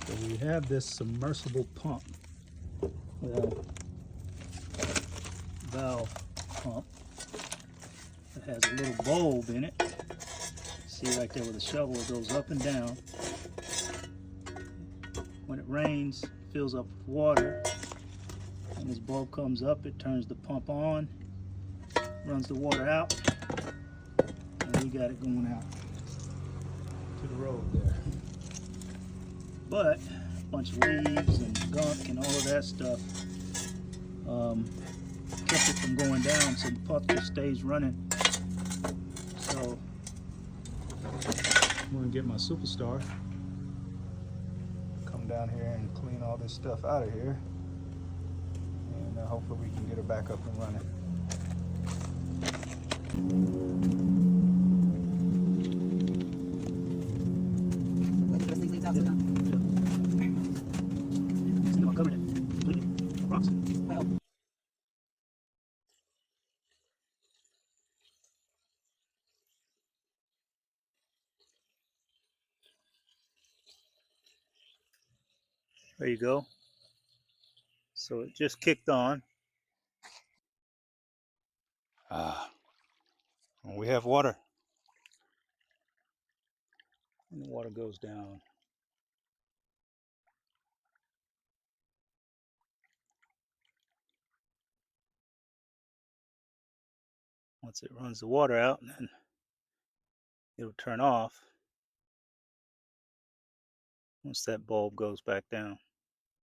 So we have this submersible pump, valve pump that has a little bulb in it. See right there with the shovel, it goes up and down. When it rains, it fills up with water. When this bulb comes up, it turns the pump on, runs the water out, and we got it going out to the road there. But a bunch of leaves and gunk and all of that stuff kept it from going down, so the pump just stays running. So I'm gonna get my Superstar, come down here and clean all this stuff out of here, and hopefully we can get her back up and running. There you go. So it just kicked on. We have water. And the water goes down. Once it runs the water out, then it'll turn off once that bulb goes back down.